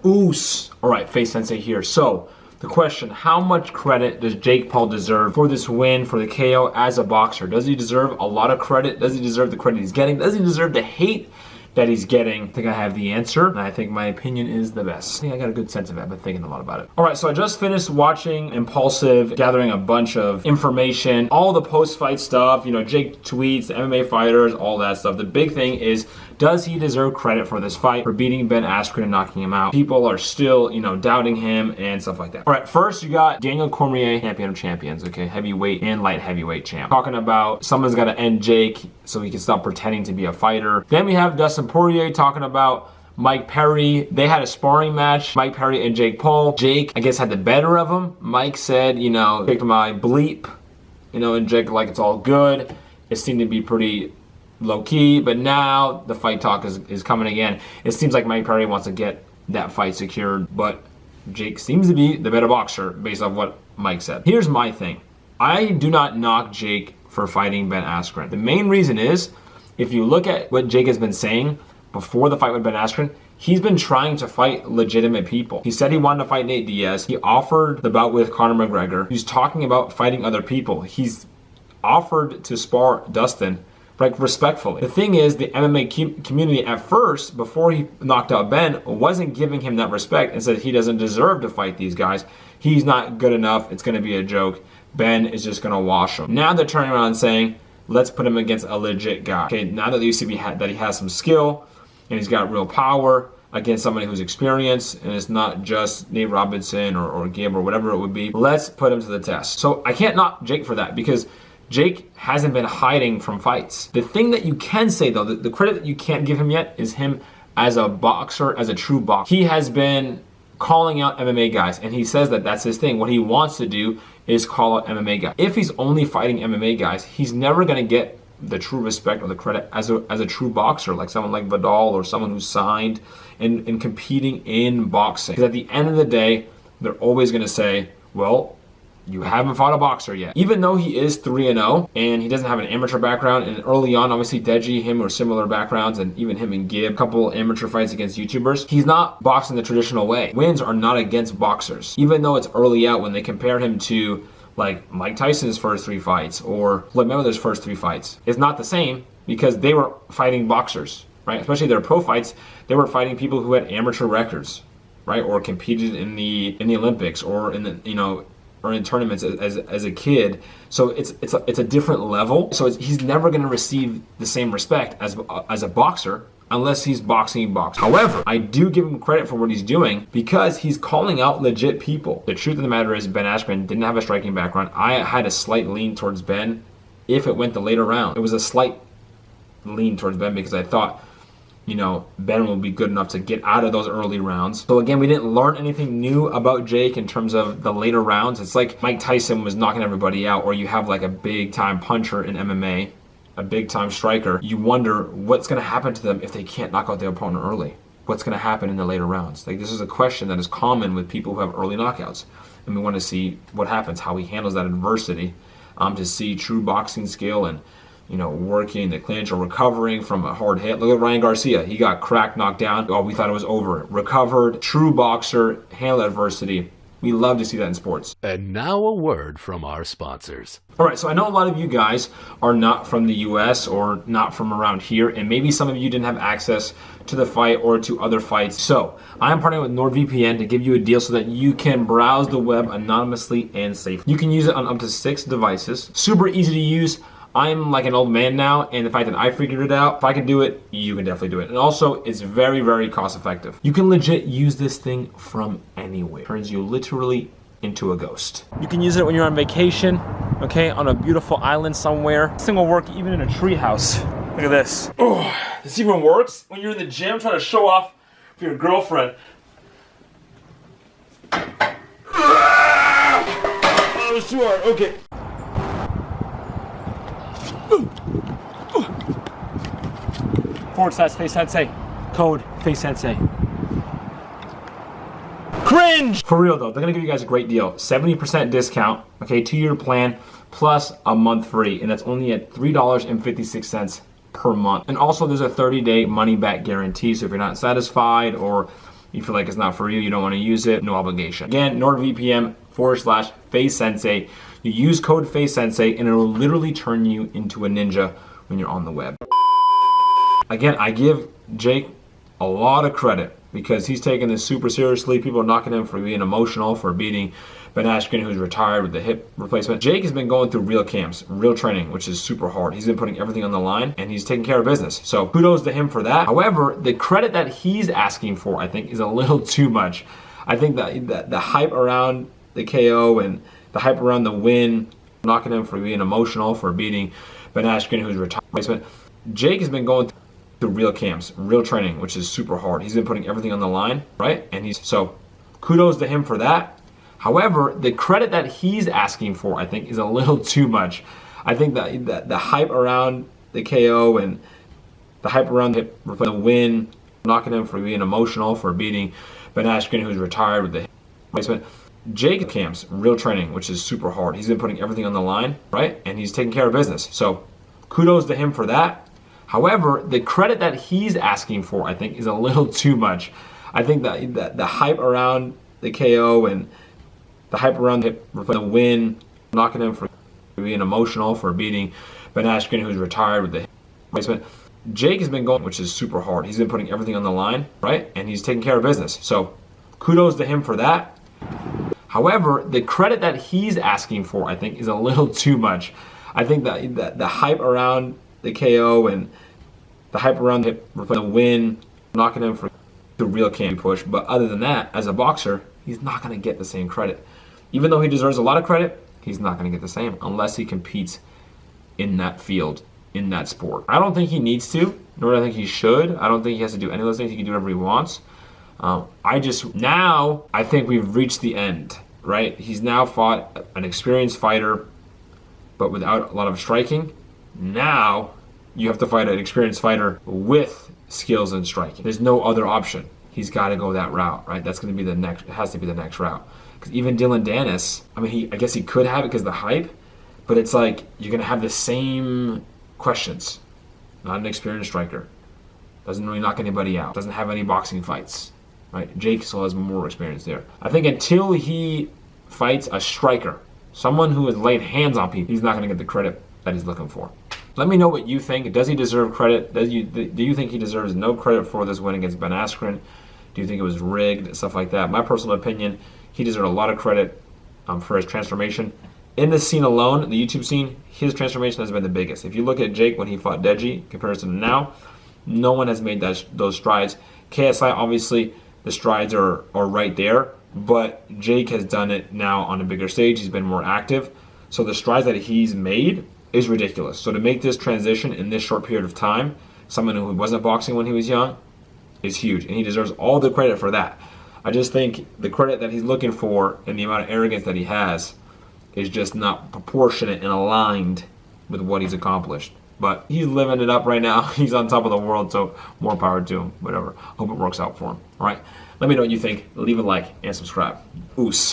Oos. All right, Face Sensei here. So the question, how much credit does Jake Paul deserve for this win, for the KO as a boxer? Does he deserve a lot of credit? Does he deserve the credit he's getting? Does he deserve the hate that he's getting? I think I have the answer, and I think my opinion is the best. I think I got a good sense of it. I've been thinking a lot about it. All right, so I just finished watching Impulsive, gathering a bunch of information, all the post-fight stuff, you know, Jake tweets, the MMA fighters, all that stuff. The big thing is, does he deserve credit for this fight, for beating Ben Askren and knocking him out? People are still, you know, doubting him and stuff like that. All right, first you got Daniel Cormier, champion of champions, okay, heavyweight and light heavyweight champ, talking about someone's got to end Jake so he can stop pretending to be a fighter. Then we have Dustin Poirier talking about Mike Perry. They had a sparring match, Mike Perry and Jake Paul. Jake, I guess, had the better of him. Mike said, you know, picked my bleep, you know, and Jake like it's all good. It seemed to be pretty low-key, but now the fight talk is coming again. It seems like Mike Perry wants to get that fight secured, but Jake seems to be the better boxer based off what Mike said. Here's my thing. I do not knock Jake for fighting Ben Askren. The main reason is, if you look at what Jake has been saying before the fight with Ben Askren, he's been trying to fight legitimate people. He said he wanted to fight Nate Diaz. He offered the bout with Conor McGregor. He's talking about fighting other people. He's offered to spar Dustin, like, respectfully. The thing is, the MMA community at first, before he knocked out Ben, wasn't giving him that respect and said he doesn't deserve to fight these guys. He's not good enough. It's going to be a joke. Ben is just going to wash him. Now they're turning around and saying, let's put him against a legit guy. Okay, now that you see that he has some skill and he's got real power against somebody who's experienced, and it's not just Nate Robinson or Gabe or whatever it would be, let's put him to the test. So I can't knock Jake for that, because Jake hasn't been hiding from fights. The thing that you can say, though, the credit that you can't give him yet is him as a boxer, as a true boxer. He has been calling out MMA guys, and he says that that's his thing. What he wants to do is call out MMA guys. If he's only fighting MMA guys, he's never going to get the true respect or the credit as a true boxer, like someone like Vidal or someone who's signed and competing in boxing. Because at the end of the day, they're always going to say, well, you haven't fought a boxer yet. Even though he is 3-0 and he doesn't have an amateur background, and early on, obviously, Deji, him or similar backgrounds, and even him and Gibb, a couple amateur fights against YouTubers, he's not boxing the traditional way. Wins are not against boxers. Even though it's early out, when they compare him to like Mike Tyson's first 3 fights or Floyd Mayweather's first 3 fights, it's not the same, because they were fighting boxers, right? Especially their pro fights, they were fighting people who had amateur records, right? Or competed in the Olympics or in the, you know, or in tournaments as a kid. So it's a different level. So he's never going to receive the same respect as a boxer unless he's boxing. However, I do give him credit for what he's doing, because he's calling out legit people. The truth of the matter is, Ben Askren didn't have a striking background. I had a slight lean towards Ben if it went the later round. It was a slight lean towards Ben because I thought, you know, Ben will be good enough to get out of those early rounds. So again, we didn't learn anything new about Jake in terms of the later rounds. It's like Mike Tyson was knocking everybody out, or you have like a big time puncher in MMA, a big time striker. You wonder what's going to happen to them if they can't knock out their opponent early. What's going to happen in the later rounds? Like, this is a question that is common with people who have early knockouts. And we want to see what happens, how he handles that adversity, to see true boxing skill and, you know, working the clinch or recovering from a hard hit. Look at Ryan Garcia. He got cracked, knocked down. Oh, we thought it was over. Recovered, true boxer, handled adversity. We love to see that in sports. And now a word from our sponsors. All right, so I know a lot of you guys are not from the US or not from around here, and maybe some of you didn't have access to the fight or to other fights. So I'm partnering with NordVPN to give you a deal so that you can browse the web anonymously and safely. You can use it on up to 6 devices. Super easy to use. I'm like an old man now, and the fact that I figured it out, if I can do it, you can definitely do it. And also, it's very, very cost effective. You can legit use this thing from anywhere. Turns you literally into a ghost. You can use it when you're on vacation, okay, on a beautiful island somewhere. This thing will work even in a tree house. Look at this. Oh, this even works when you're in the gym trying to show off for your girlfriend. Oh, it was too hard. Okay. / Face Sensei. Code Face Sensei. Cringe! For real though, they're gonna give you guys a great deal. 70% discount, okay, 2-year plan plus a month free, and that's only at $3.56 per month. And also there's a 30-day money back guarantee, so if you're not satisfied or You feel like it's not for you, you don't want to use it, no obligation. Again, NordVPN/FaceSensei. You use code FaceSensei and it will literally turn you into a ninja when you're on the web. Again, I give Jake a lot of credit because he's taking this super seriously. People are knocking him for being emotional, for beating Ben Askren, who's retired with the hip replacement. Jake has been going through real camps, real training, which is super hard. He's been putting everything on the line and he's taking care of business. So kudos to him for that. However, the credit that he's asking for, I think, is a little too much. I think that the hype around the KO and the hype around the win, knocking him for being emotional, for beating Ben Askren, who's retired. Jake has been going through real camps, real training, which is super hard. He's been putting everything on the line, right? And so kudos to him for that. However, the credit that he's asking for, I think, is a little too much. I think that the hype around the KO and the hype around the win, knocking him for being emotional, for beating Ben Askren, who's retired with the hip replacement. Jake camps, real training, which is super hard. He's been putting everything on the line, right? And he's taking care of business. So kudos to him for that. However, the credit that he's asking for, I think, is a little too much. I think that the hype around the KO and the hype around the win, knocking him for being emotional, for beating Ben Askren, who's retired with the hip replacement. Jake has been going, which is super hard. He's been putting everything on the line, right? And he's taking care of business. So kudos to him for that. However, the credit that he's asking for, I think, is a little too much. I think that the hype around the KO and the hype around the win, knocking him for the real camp push. But other than that, as a boxer, he's not going to get the same credit. Even though he deserves a lot of credit, he's not going to get the same unless he competes in that field, in that sport. I don't think he needs to, nor do I think he should. I don't think he has to do any of those things. He can do whatever he wants. I think we've reached the end, right? He's now fought an experienced fighter, but without a lot of striking. Now you have to fight an experienced fighter with skills and striking. There's no other option. He's got to go that route, right? That's going to be the next. It has to be the next route. Because even Dylan Dennis, I guess he could have it because of the hype, but it's like you're going to have the same questions. Not an experienced striker. Doesn't really knock anybody out. Doesn't have any boxing fights, right? Jake still has more experience there. I think until he fights a striker, someone who has laid hands on people, he's not going to get the credit that he's looking for. Let me know what you think. Does he deserve credit? Do you think he deserves no credit for this win against Ben Askren? Do you think it was rigged? Stuff like that. My personal opinion, he deserved a lot of credit for his transformation. In this scene alone, the YouTube scene, his transformation has been the biggest. If you look at Jake when he fought Deji, in comparison to now, no one has made those strides. KSI, obviously, the strides are right there, but Jake has done it now on a bigger stage. He's been more active. So the strides that he's made is ridiculous. So to make this transition in this short period of time, someone who wasn't boxing when he was young, is huge. And he deserves all the credit for that. I just think the credit that he's looking for and the amount of arrogance that he has is just not proportionate and aligned with what he's accomplished. But he's living it up right now. He's on top of the world, so more power to him. Whatever. Hope it works out for him. All right? Let me know what you think. Leave a like and subscribe. Oos.